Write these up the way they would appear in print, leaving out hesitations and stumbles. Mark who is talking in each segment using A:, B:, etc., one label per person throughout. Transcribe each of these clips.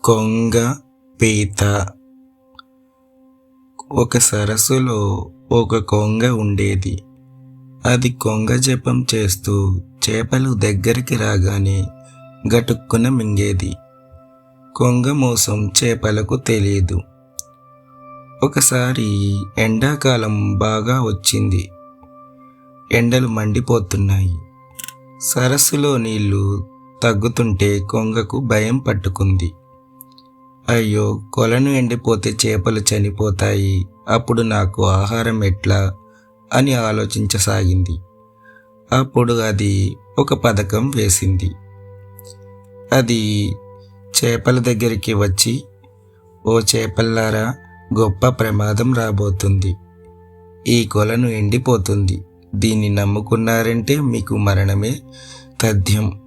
A: కొంగ పీత. ఒక సరస్సులో ఒక కొంగ ఉండేది. అది కొంగ జపం చేస్తూ చేపలు దగ్గరికి రాగానే గటుక్కున మింగేది. కొంగ మోసం చేపలకు తెలియదు. ఒకసారి ఎండాకాలం బాగా వచ్చింది. ఎండలు మండిపోతున్నాయి. సరస్సులో నీళ్లు తగ్గుతుంటే కొంగకు భయం పట్టుకుంది. అయ్యో, కొలను ఎండిపోతే చేపలు చనిపోతాయి, అప్పుడు నాకు ఆహారం ఎట్లా అని ఆలోచించసాగింది. అప్పుడు అది ఒక పథకం వేసింది. అది చేపల దగ్గరికి వచ్చి, ఓ చేపల్లారా, గొప్ప ప్రమాదం రాబోతుంది. ఈ కొలను ఎండిపోతుంది. దీన్ని నమ్ముకున్నారంటే మీకు మరణమే తథ్యం.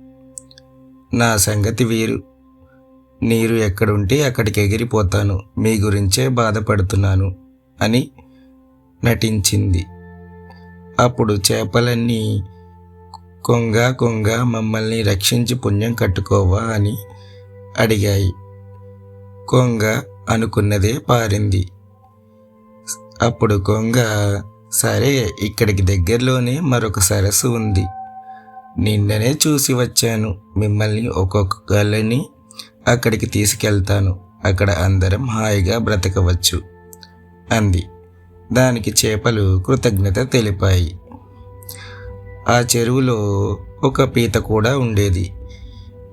A: నా సంగతి వీరు. నీరు ఎక్కడుంటే అక్కడికి ఎగిరిపోతాను. మీ గురించే బాధపడుతున్నాను అని నటించింది. అప్పుడు చేపలన్నీ కొంగ కొంగ, మమ్మల్ని రక్షించి పుణ్యం కట్టుకోవా అని అడిగాయి. కొంగ అనుకున్నదే పారింది. అప్పుడు కొంగ, సరే, ఇక్కడికి దగ్గరలోనే మరొక సరస్సు ఉంది. నిన్ననే చూసి వచ్చాను. మిమ్మల్ని ఒక్కొక్కరిని అక్కడికి తీసుకెళ్తాను. అక్కడ అందరం హాయిగా బ్రతకవచ్చు అంది. దానికి చేపలు కృతజ్ఞత తెలిపాయి. ఆ చెరువులో ఒక పీత కూడా ఉండేది.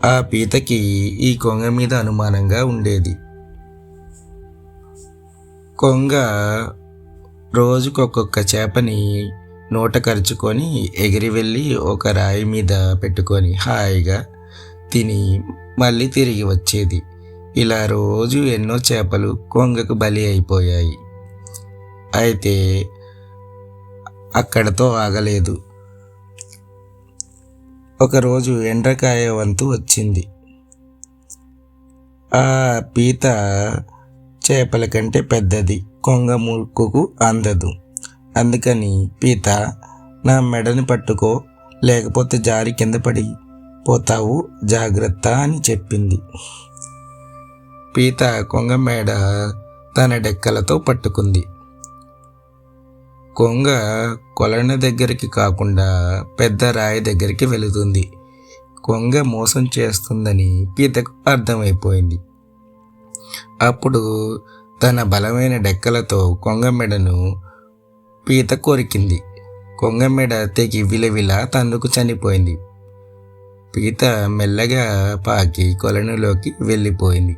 A: ఆ పీతకి ఈ కొంగ మీద అనుమానంగా ఉండేది. కొంగ రోజుకొక్కొక్క చేపని నోట కరుచుకొని ఎగిరి వెళ్ళి ఒక రాయి మీద పెట్టుకొని హాయిగా తిని మళ్ళీ తిరిగి వచ్చేది. ఇలా రోజు ఎన్నో చేపలు కొంగకు బలి అయిపోయాయి. అయితే అక్కడతో ఆగలేదు. ఒకరోజు ఎండ్రకాయ వంతు వచ్చింది. ఆ పీత చేపల కంటే పెద్దది, కొంగ ముక్కుకు అందదు. అందుకని పీత, నా మెడని పట్టుకో, లేకపోతే జారి కింద పడి పోతావు, జాగ్రత్త అని చెప్పింది. పీత కొంగ మెడ తన డెక్కలతో పట్టుకుంది. కొంగ కొలను దగ్గరికి కాకుండా పెద్ద రాయి దగ్గరికి వెళుతుంది. కొంగ మోసం చేస్తుందని పీతకు అర్థమైపోయింది. అప్పుడు తన బలమైన డెక్కలతో కొంగ మెడను పీత కొరికింది. కొంగ మెడ తెగి విలవిలా తన్నుకు చనిపోయింది. పీత మెల్లగా పాకి కొలనులోకి వెళ్ళిపోయింది.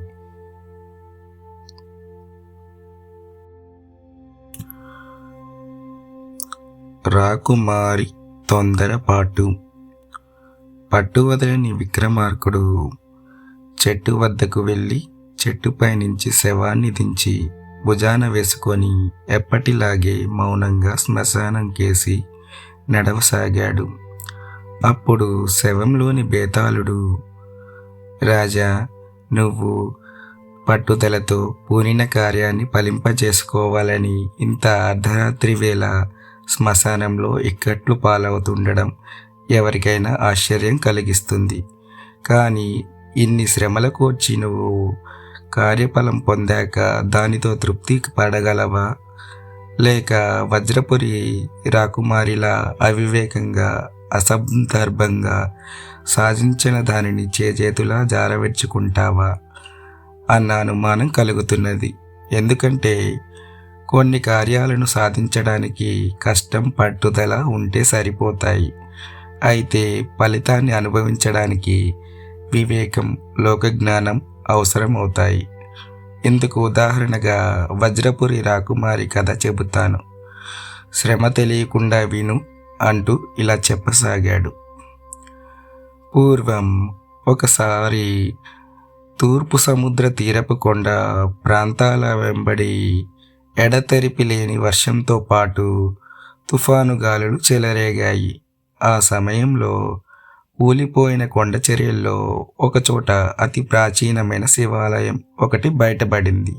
A: రాకుమారి తొందరపాటు. పట్టు వదలని విక్రమార్కుడు చెట్టు వద్దకు వెళ్ళి చెట్టుపై నుంచి శవాన్ని దించి భుజాన వేసుకొని ఎప్పటిలాగే మౌనంగా శ్మశానం కేసి నడవసాగాడు. అప్పుడు శవంలోని బేతాళుడు, రాజా, నువ్వు పట్టుదలతో పూనిన కార్యాన్ని ఫలింపజేసుకోవాలని ఇంత అర్ధరాత్రి వేళ శ్మశానంలో ఇక్కట్లు పాలవుతుండడం ఎవరికైనా ఆశ్చర్యం కలిగిస్తుంది. కానీ ఇన్ని శ్రమల కోర్చి నువ్వు కార్యఫలం పొందాక దానితో తృప్తి పడగలవా? లేక వజ్రపురి రాకుమారిలా అవివేకంగా అసందర్భంగా సాధించిన దానిని చేతులా జారవిడ్చుకుంటావా అన్న అనుమానం కలుగుతున్నది. ఎందుకంటే కొన్ని కార్యాలను సాధించడానికి కష్టం, పట్టుదల ఉంటే సరిపోతాయి. అయితే ఫలితాన్ని అనుభవించడానికి వివేకం, లోకజ్ఞానం అవసరం అవుతాయి. ఇందుకు ఉదాహరణగా వజ్రపురి రాకుమారి కథ చెబుతాను. శ్రమ తెలియకుండా విను అంటూ ఇలా చెప్పసాగాడు. పూర్వం ఒకసారి తూర్పు సముద్ర తీరపు కొండ ప్రాంతాల వెంబడి ఎడతెరిపి లేని వర్షంతో పాటు తుఫాను గాలులు చెలరేగాయి. ఆ సమయంలో కూలిపోయిన కొండ చర్యల్లో ఒకచోట అతి ప్రాచీనమైన శివాలయం ఒకటి బయటపడింది.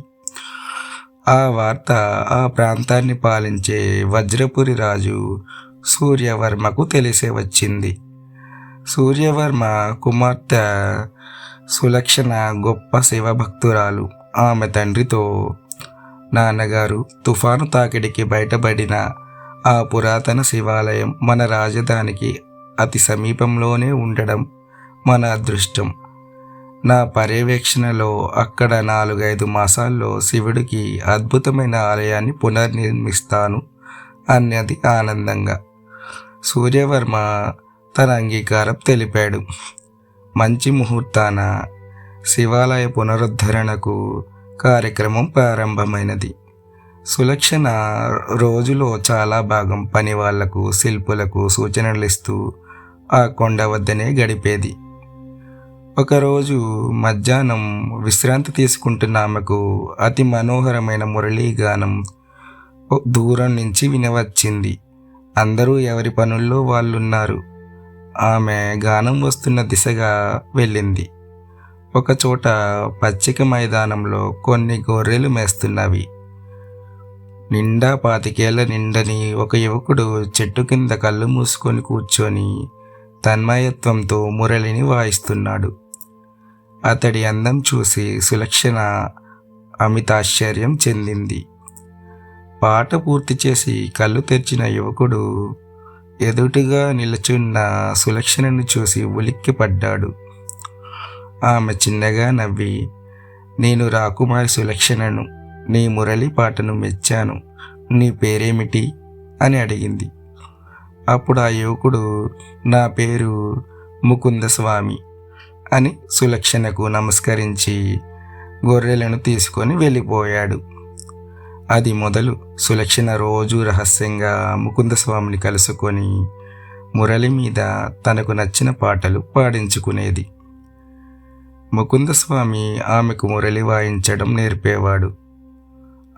A: ఆ వార్త ఆ ప్రాంతాన్ని పాలించే వజ్రపురి రాజు సూర్యవర్మకు తెలిసే వచ్చింది. సూర్యవర్మ కుమార్తె సులక్షణ గొప్ప శివభక్తురాలు. ఆమె తండ్రితో, నాన్నగారు, తుఫాను తాకిడికి బయటపడిన ఆ పురాతన శివాలయం మన రాజధానికి అతి సమీపంలోనే ఉండడం మన అదృష్టం. నా పర్యవేక్షణలో అక్కడ 4-5 మాసాల్లో శివుడికి అద్భుతమైన ఆలయాన్ని పునర్నిర్మిస్తాను అన్నది ఆనందంగా. సూర్యవర్మ తన అంగీకారం తెలిపాడు. మంచి ముహూర్తాన శివాలయ పునరుద్ధరణకు కార్యక్రమం ప్రారంభమైనది. సులక్షణ రోజులో చాలా భాగం పనివాళ్లకు, శిల్పులకు సూచనలు ఇస్తూ ఆ కొండ వద్దనే గడిపేది. ఒకరోజు మధ్యాహ్నం విశ్రాంతి తీసుకుంటున్న ఆమెకు అతి మనోహరమైన మురళీగానం దూరం నుంచి వినవచ్చింది. అందరూ ఎవరి పనుల్లో వాళ్ళున్నారు. ఆమె గానం వస్తున్న దిశగా వెళ్ళింది. ఒకచోట పచ్చిక మైదానంలో కొన్ని గొర్రెలు మేస్తున్నవి. నిండా 25 నిండని ఒక యువకుడు చెట్టు కింద కళ్ళు మూసుకొని కూర్చొని తన్మయత్వంతో మురళిని వాయిస్తున్నాడు. అతడి అందం చూసి సులక్షణ అమితాశ్చర్యం చెందింది. పాట పూర్తి చేసి కళ్ళు తెరిచిన యువకుడు ఎదుటిగా నిలుచున్న సులక్షణను చూసి ఉలిక్కిపడ్డాడు. ఆమె చిన్నగా నవ్వి, నేను రాకుమారి సులక్షణను, నీ మురళి పాటను మెచ్చాను, నీ పేరేమిటి అని అడిగింది. అప్పుడు ఆ యువకుడు, నా పేరు ముకుందస్వామి అని సులక్షణకు నమస్కరించి గొర్రెలను తీసుకొని వెళ్ళిపోయాడు. అది మొదలు సులక్షణ రోజు రహస్యంగా ముకుందస్వామిని కలుసుకొని మురళి మీద తనకు నచ్చిన పాటలు పాడించుకునేది. ముకుందస్వామి ఆమెకు మురళి వాయించడం నేర్పేవాడు.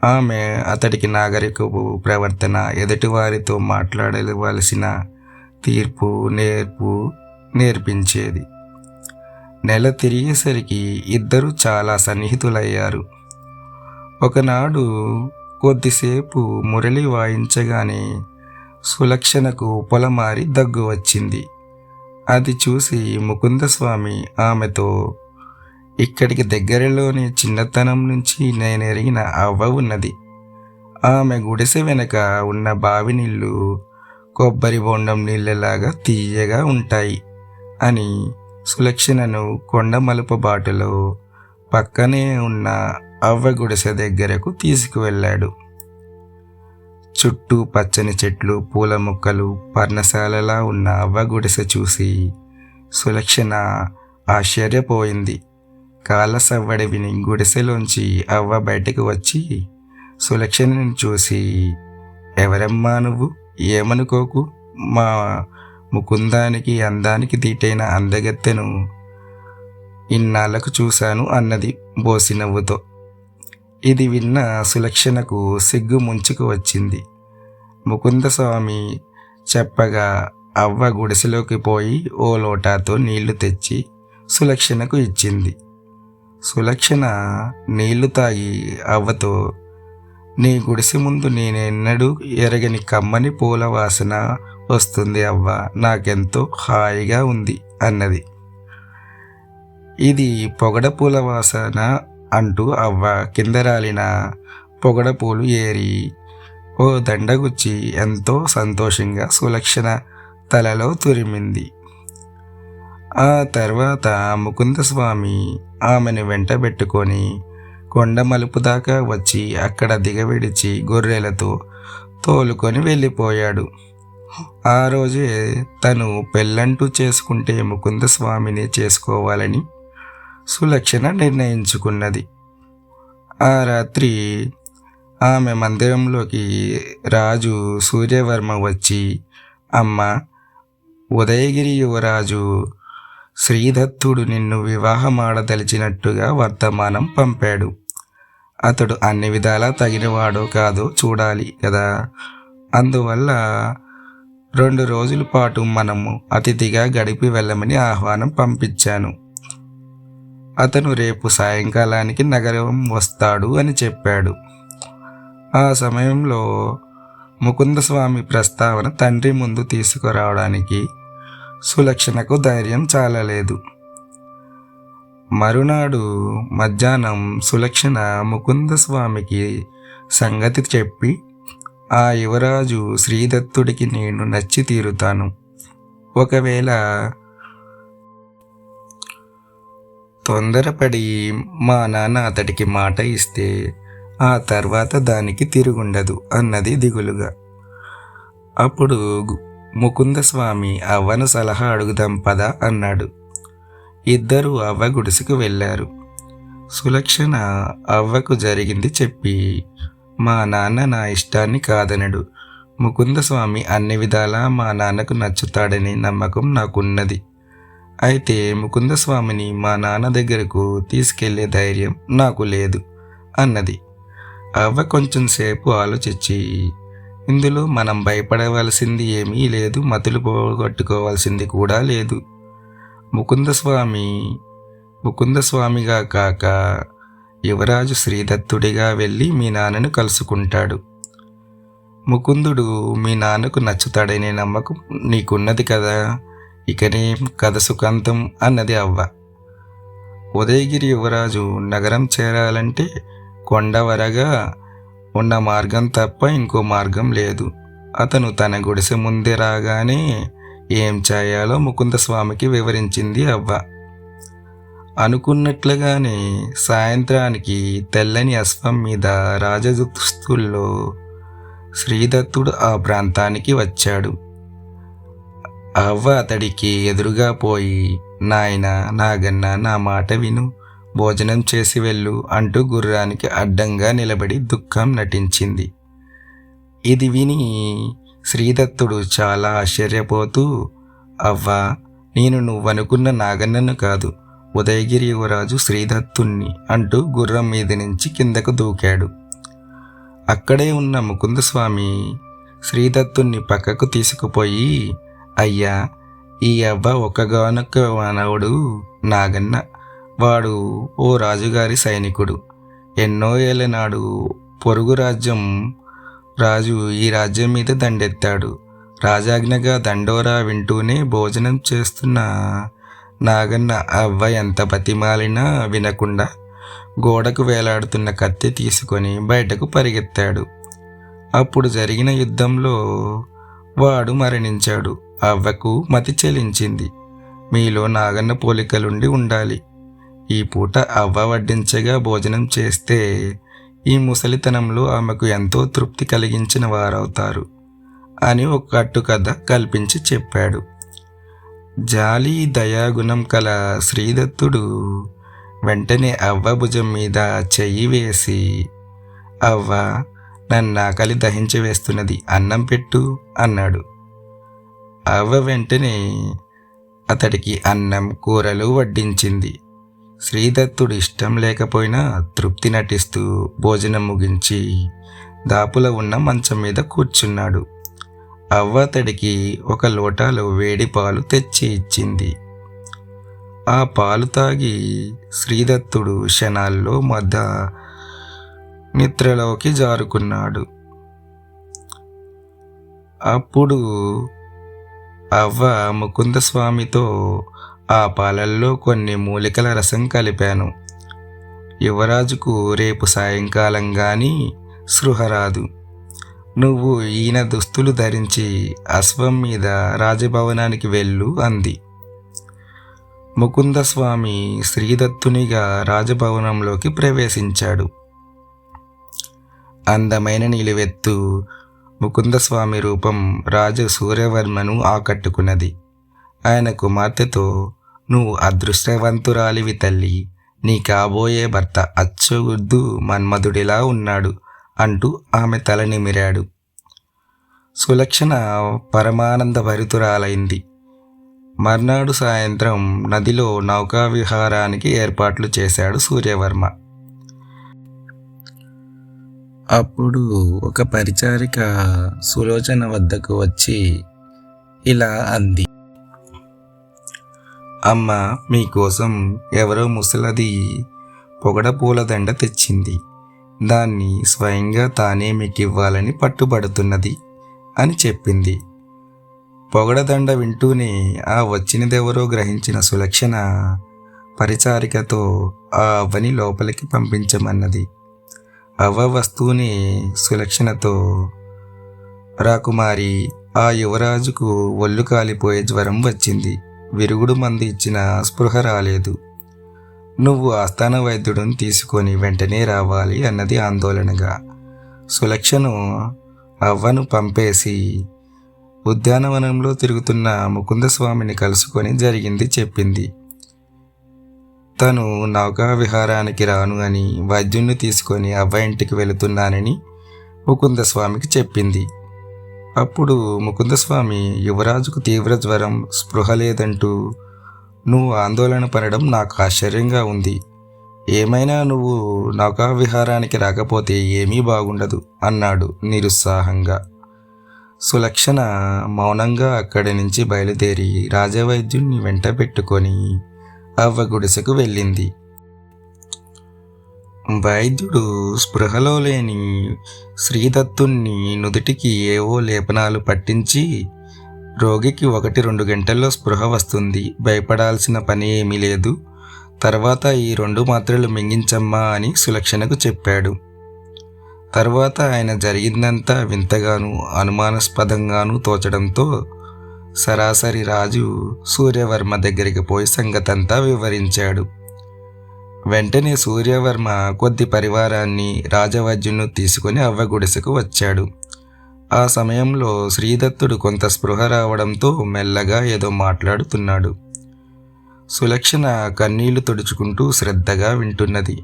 A: ఆమె అతడికి నాగరికపు ప్రవర్తన, ఎదుటివారితో మాట్లాడవలసిన తీర్పు, నేర్పించేది. నెల తిరిగేసరికి ఇద్దరు చాలా సన్నిహితులయ్యారు. ఒకనాడు కొద్దిసేపు మురళి వాయించగానే సులక్షణకు పొలమారి దగ్గు వచ్చింది. అది చూసి ముకుందస్వామి ఆమెతో, ఇక్కడికి దగ్గరలోని చిన్నతనం నుంచి నేనెరిగిన అవ్వ ఉన్నది. ఆమె గుడిసె వెనక ఉన్న బావి నీళ్ళు కొబ్బరి బొండం నీళ్ళలాగా తీయగా ఉంటాయి అని సులక్షణను కొండ మలుపు బాటలో పక్కనే ఉన్న అవ్వ గుడిసె దగ్గరకు తీసుకువెళ్ళాడు. చుట్టూ పచ్చని చెట్లు, పూల మొక్కలు, పర్ణశాలలా ఉన్న అవ్వ గుడిసె చూసి సులక్షణ ఆశ్చర్యపోయింది. కాళ్ళ సవ్వడి విని గుడిసెలోంచి అవ్వ బయటకు వచ్చి సులక్షణను చూసి, ఎవరమ్మా నువ్వు? ఏమనుకోకు, మా ముకుందానికి అందానికి దీటైన అందగత్తెను ఇన్నాళ్లకు చూశాను అన్నది బోసి నవ్వుతో. ఇది విన్న సులక్షణకు సిగ్గు ముంచుకు వచ్చింది. ముకుందస్వామి చెప్పగా అవ్వ గుడిసెలోకి పోయి ఓ లోటాతో నీళ్లు తెచ్చి సులక్షణకు ఇచ్చింది. సులక్షణ నీళ్లు తాగి అవ్వతో, నీ గుడిసె ముందు నేనెన్నడూ ఎరగని కమ్మని పూల వాసన వస్తుంది అవ్వ, నాకెంతో హాయిగా ఉంది అన్నది. ఇది పొగడ పూల వాసన అంటూ అవ్వ కింద రాలిన పొగడ పూలు ఏరి ఓ దండగుచ్చి ఎంతో సంతోషంగా సులక్షణ తలలో తురిమింది. ఆ తర్వాత ముకుందస్వామి ఆమెను వెంటబెట్టుకొని కొండ మలుపు దాకా వచ్చి అక్కడ దిగవిడిచి గొర్రెలతో తోలుకొని వెళ్ళిపోయాడు. ఆ రోజే తను పెళ్ళంటూ చేసుకుంటే ముకుందస్వామిని చేసుకోవాలని సులక్షణ నిర్ణయించుకున్నది. ఆ రాత్రి ఆమె మందిరంలోకి రాజు సూర్యవర్మ వచ్చి, అమ్మ, ఉదయగిరి యువరాజు శ్రీదత్తుడు నిన్ను వివాహమాడదలిచినట్టుగా వర్తమానం పంపాడు. అతడు అన్ని విధాలా తగినవాడో కాదో చూడాలి కదా. అందువల్ల 2 రోజుల పాటు మనము అతిథిగా గడిపి వెళ్ళమని ఆహ్వానం పంపించాను. అతను రేపు సాయంకాలానికి నగరం వస్తాడు అని చెప్పాడు. ఆ సమయంలో ముకుందస్వామి ప్రస్తావన తండ్రి ముందు తీసుకురావడానికి సులక్షణకు ధైర్యం చాలలేదు. మరునాడు మధ్యాహ్నం సులక్షణ ముకుందస్వామికి సంగతి చెప్పి, ఆ యువరాజు శ్రీదత్తుడికి నేను నచ్చి తీరుతాను. ఒకవేళ తొందరపడి మా నాన్న అతడికి మాట ఇస్తే ఆ తర్వాత దానికి తిరుగుండదు అన్నది దిగులుగా. అప్పుడు ముకుందస్వామి అవ్వను సలహా అడుగుదాం పదా అన్నాడు. ఇద్దరూ అవ్వ గుడిసెకు వెళ్ళారు. సులక్షణ అవ్వకు జరిగింది చెప్పి, మా నాన్న నా ఇష్టాన్ని కాదనడు. ముకుందస్వామి అన్ని విధాలా మా నాన్నకు నచ్చుతాడని నమ్మకం నాకున్నది. అయితే ముకుందస్వామిని మా నాన్న దగ్గరకు తీసుకెళ్లే ధైర్యం నాకు లేదు అన్నది. అవ్వ కొంచెం సేపు ఆలోచించి, ఇందులో మనం భయపడవలసింది ఏమీ లేదు, మతులు పోగొట్టుకోవాల్సింది కూడా లేదు. ముకుందస్వామిగా కాక యువరాజు శ్రీదత్తుడిగా వెళ్ళి మీ నాన్నను కలుసుకుంటాడు. ముకుందుడు మీ నాన్నకు నచ్చుతాడనే నమ్మకం నీకున్నది కదా, ఇకనే కథ సుఖాంతం అన్నది అవ్వ. ఉదయగిరి యువరాజు నగరం చేరాలంటే కొండవరగా ఉన్న మార్గం తప్ప ఇంకో మార్గం లేదు. అతను తన గుడిసె ముందే రాగానే ఏం చేయాలో ముకుందస్వామికి వివరించింది అవ్వ. అనుకున్నట్లుగానే సాయంత్రానికి తెల్లని అశ్వం మీద రాజదుస్తుల్లో శ్రీదత్తుడు ఆ ప్రాంతానికి వచ్చాడు. అవ్వ అతడికి ఎదురుగా పోయి, నాయనా నాగన్న, నా మాట విను, భోజనం చేసి వెళ్ళు అంటూ గుర్రానికి అడ్డంగా నిలబడి దుఃఖం నటించింది. ఇది విని శ్రీదత్తుడు చాలా ఆశ్చర్యపోతూ, అవ్వా, నేను నువ్వనుకున్న నాగన్నను కాదు, ఉదయగిరి యువరాజు శ్రీదత్తుణ్ణి అంటూ గుర్రం మీద నుంచి కిందకు దూకాడు. అక్కడే ఉన్న ముకుందస్వామి శ్రీదత్తుణ్ణి పక్కకు తీసుకుపోయి, అయ్యా, ఈ అవ్వ ఒక్కగానొక్క మానవుడు నాగన్న. వాడు ఓ రాజుగారి సైనికుడు. ఎన్నో ఏళ్ళ నాడు పొరుగు రాజ్యం రాజు ఈ రాజ్యం మీద దండెత్తాడు. రాజాజ్ఞగా దండోరా వింటూనే భోజనం చేస్తున్న నాగన్న అవ్వ ఎంత బతిమాలినా వినకుండా గోడకు వేలాడుతున్న కత్తి తీసుకొని బయటకు పరిగెత్తాడు. అప్పుడు జరిగిన యుద్ధంలో వాడు మరణించాడు. అవ్వకు మతి చెలించింది. మీలో నాగన్న పోలికలుండి ఉండాలి. ఈ పూట అవ్వ వడ్డించగా భోజనం చేస్తే ఈ ముసలితనంలో ఆమెకు ఎంతో తృప్తి కలిగించిన వారవుతారు అని ఒక కట్టుకథ కల్పించి చెప్పాడు. జాలి దయాగుణం కల శ్రీదత్తుడు వెంటనే అవ్వ భుజం మీద చెయ్యి వేసి, అవ్వ, నన్ను ఆకలి దహించి వేస్తున్నది, అన్నం పెట్టు అన్నాడు. అవ్వ వెంటనే అతడికి అన్నం కూరలు వడ్డించింది. శ్రీదత్తుడు ఇష్టం లేకపోయినా తృప్తి నటిస్తూ భోజనం ముగించి దాపుల ఉన్న మంచం మీద కూర్చున్నాడు. అవ్వ అతడికి ఒక లోటాలో వేడి పాలు తెచ్చి ఇచ్చింది. ఆ పాలు తాగి శ్రీదత్తుడు క్షణాల్లో నిద్రలోకి జారుకున్నాడు. అప్పుడు అవ్వ ముకుందస్వామితో, ఆ పాలల్లో కొన్ని మూలికల రసం కలిపాను. యువరాజుకు రేపు సాయంకాలం గాని స్పృహ రాదు. నువ్వు ఈయన దుస్తులు ధరించి అశ్వం మీద రాజభవనానికి వెళ్ళు అంది. ముకుందస్వామి శ్రీదత్తునిగా రాజభవనంలోకి ప్రవేశించాడు. అందమైన నిలువెత్తు ముకుందస్వామి రూపం రాజు సూర్యవర్మను ఆకట్టుకున్నది. ఆయన కుమార్తెతో, నువ్వు అదృష్టవంతురాలివి తల్లి, నీ కాబోయే భర్త అచ్చుగుద్దు మన్మధుడిలా ఉన్నాడు అంటూ ఆమె తల నిమిరాడు. సులక్షణ పరమానంద భరితురాలైంది. మర్నాడు సాయంత్రం నదిలో నౌకా విహారానికి ఏర్పాట్లు చేశాడు సూర్యవర్మ. అప్పుడు ఒక పరిచారిక సులోచన వద్దకు వచ్చి ఇలా అంది, అమ్మ, మీకోసం ఎవరో ముసలది పొగడ పూలదండ తెచ్చింది. దాన్ని స్వయంగా తానే మీకు ఇవ్వాలని పట్టుబడుతున్నది అని చెప్పింది. పొగడదండ వింటూనే ఆ వచ్చినదెవరో గ్రహించిన సులక్షణ పరిచారికతో ఆ అవ్వని లోపలికి పంపించమన్నది. అవ్వ వస్తూనే సులక్షణతో, రాకుమారి, ఆ యువరాజుకు ఒళ్ళు కాలిపోయే జ్వరం వచ్చింది. విరుగుడు మందు ఇచ్చినా స్పృహ రాలేదు. నువ్వు ఆస్థాన వైద్యుడిని తీసుకొని వెంటనే రావాలి అన్నది ఆందోళనగా. సులక్షను అవ్వను పంపేసి ఉద్యానవనంలో తిరుగుతున్న ముకుందస్వామిని కలుసుకొని జరిగింది చెప్పింది. తను నౌకా విహారానికి రాను అని, వైద్యుణ్ణి తీసుకొని అవ్వ ఇంటికి వెళుతున్నానని ముకుందస్వామికి చెప్పింది. అప్పుడు ముకుందస్వామి, యువరాజుకు తీవ్ర జ్వరం, స్పృహ లేదంటూ నువ్వు ఆందోళన పడడం నాకు ఆశ్చర్యంగా ఉంది. ఏమైనా నువ్వు నౌకా విహారానికి రాకపోతే ఏమీ బాగుండదు అన్నాడు నిరుత్సాహంగా. సులక్షణ మౌనంగా అక్కడి నుంచి బయలుదేరి రాజవైద్యుణ్ణి వెంట పెట్టుకొని అవ్వ గుడిసెకు వెళ్ళింది. వైద్యుడు స్పృహలో లేని శ్రీదత్తుణ్ణి నుదుటికి ఏవో లేపనాలు పట్టించి, రోగికి 1-2 గంటల్లో స్పృహ వస్తుంది, భయపడాల్సిన పని ఏమీ లేదు, తర్వాత ఈ 2 మాత్రలు మింగించమ్మా అని సులక్షణకు చెప్పాడు. తర్వాత ఆయన జరిగిందంతా వింతగాను అనుమానాస్పదంగాను తోచడంతో సరాసరి రాజు సూర్యవర్మ దగ్గరికి పోయి సంగతంతా వివరించాడు. వెంటనే సూర్యవర్మ కొద్ది పరివారాన్ని, రాజవైద్యుని తీసుకుని అవ్వ గుడిసెకు వచ్చాడు. ఆ సమయంలో శ్రీదత్తుడు కొంత స్పృహ రావడంతో మెల్లగా ఏదో మాట్లాడుతున్నాడు. సులక్షణ కన్నీళ్లు తుడుచుకుంటూ శ్రద్ధగా వింటున్నది.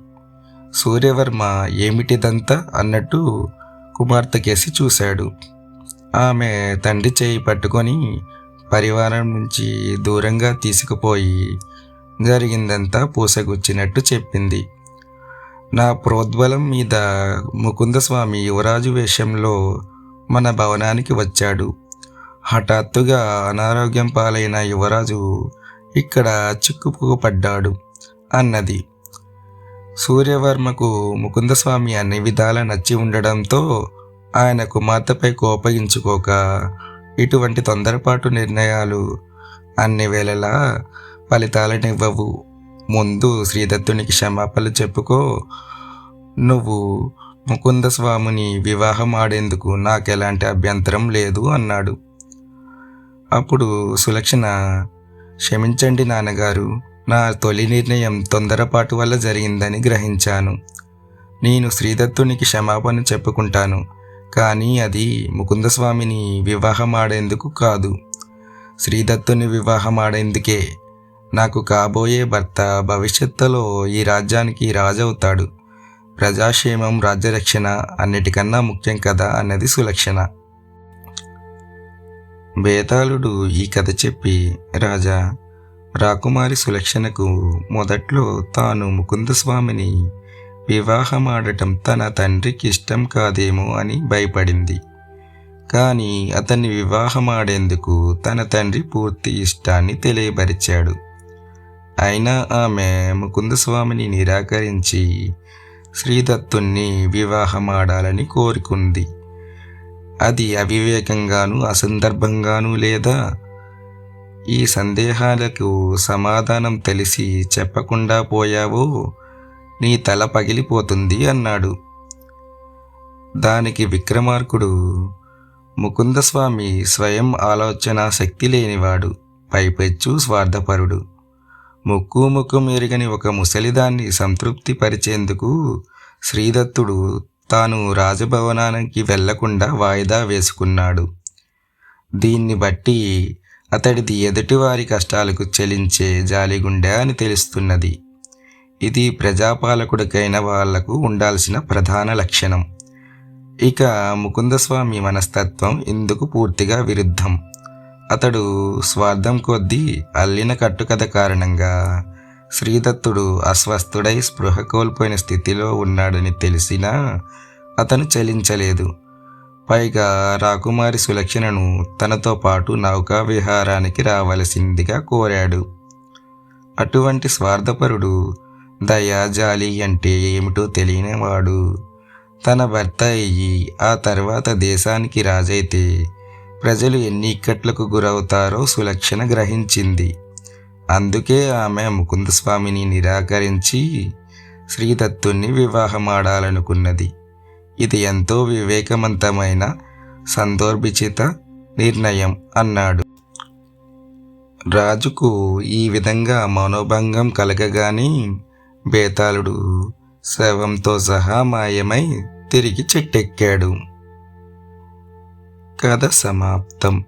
A: సూర్యవర్మ ఏమిటిదంతా అన్నట్టు కుమార్తెకేసి చూశాడు. ఆమె తండ్రి చేయి పట్టుకొని పరివారం నుంచి దూరంగా తీసుకుపోయి జరిగిందంతా పూసగుచ్చినట్టు చెప్పింది. నా ప్రోద్బలం మీద ముకుందస్వామి యువరాజు వేషంలో మన భవనానికి వచ్చాడు. హఠాత్తుగా అనారోగ్యం పాలైన యువరాజు ఇక్కడ చిక్కుకుపడ్డాడు అన్నది. సూర్యవర్మకు ముకుందస్వామి అన్ని విధాలా నచ్చి ఉండడంతో ఆయన కుమార్తెపై కోపగించుకోక, ఇటువంటి తొందరపాటు నిర్ణయాలు అన్ని వేళలా ఫలితాలనివ్వవు, ముందు శ్రీదత్తునికి క్షమాపణలు చెప్పుకో, నువ్వు ముకుందస్వామిని వివాహం ఆడేందుకు నాకెలాంటి అభ్యంతరం లేదు అన్నాడు. అప్పుడు సులక్షణ, క్షమించండి నాన్నగారు, నా తొలి నిర్ణయం తొందరపాటు వల్ల జరిగిందని గ్రహించాను. నేను శ్రీదత్తునికి క్షమాపణ చెప్పుకుంటాను, కానీ అది ముకుందస్వామిని వివాహం ఆడేందుకు కాదు, శ్రీదత్తుని వివాహం ఆడేందుకే. నాకు కాబోయే భర్త భవిష్యత్తులో ఈ రాజ్యానికి రాజవుతాడు. ప్రజాక్షేమం, రాజ్యరక్షణ అన్నిటికన్నా ముఖ్యం కదా అన్నది సులక్షణ. బేతాళుడు ఈ కథ చెప్పి, రాజా, రాకుమారి సులక్షణకు మొదట్లో తాను ముకుందస్వామిని వివాహమాడటం తన తండ్రికి ఇష్టం కాదేమో అని భయపడింది. కానీ అతన్ని వివాహమాడేందుకు తన తండ్రి పూర్తి ఇష్టాన్ని తెలియపరిచాడు. అయినా ఆమె ముకుందస్వామిని నిరాకరించి శ్రీదత్తుణ్ణి వివాహమాడాలని కోరుకుంది. అది అవివేకంగాను అసందర్భంగాను లేదా? ఈ సందేహాలకు సమాధానం తెలిసి చెప్పకుండా పోయావో నీ తల పగిలిపోతుంది అన్నాడు. దానికి విక్రమార్కుడు, ముకుందస్వామి స్వయం ఆలోచన శక్తి లేనివాడు, పైపెచ్చు స్వార్థపరుడు. ముక్కు ఎరుగని ఒక ముసలిదాన్ని సంతృప్తి పరిచేందుకు శ్రీదత్తుడు తాను రాజభవనానికి వెళ్లకుండా వాయిదా వేసుకున్నాడు. దీన్ని బట్టి అతడిది ఎదుటివారి కష్టాలకు చెలించే జాలిగుండె అని తెలుస్తున్నది. ఇది ప్రజాపాలకుడికైన వాళ్లకు ఉండాల్సిన ప్రధాన లక్షణం. ఇక ముకుందస్వామి మనస్తత్వం ఇందుకు పూర్తిగా విరుద్ధం. అతడు స్వార్థం కొద్దీ అల్లిన కట్టుకథ కారణంగా శ్రీదత్తుడు అస్వస్థుడై స్పృహ కోల్పోయిన స్థితిలో ఉన్నాడని తెలిసినా అతను చలించలేదు. పైగా రాకుమారి సులక్షణను తనతో పాటు నౌకా విహారానికి రావలసిందిగా కోరాడు. అటువంటి స్వార్థపరుడు దయ, జాలి అంటే ఏమిటో తెలియనివాడు తన భర్త అయ్యి ఆ తర్వాత దేశానికి రాజైతే ప్రజలు ఎన్ని ఇక్కట్లకు గురవుతారో సులక్షణ గ్రహించింది. అందుకే ఆమె ముకుందస్వామిని నిరాకరించి శ్రీదత్తుణ్ణి వివాహమాడాలనుకున్నది. ఇది ఎంతో వివేకవంతమైన సందర్భిచిత నిర్ణయం అన్నాడు. రాజుకు ఈ విధంగా మనోభంగం కలగగానే బేతాళుడు శవంతో సహా మాయమై తిరిగి చెట్టెక్కాడు. కథ సమాప్తం.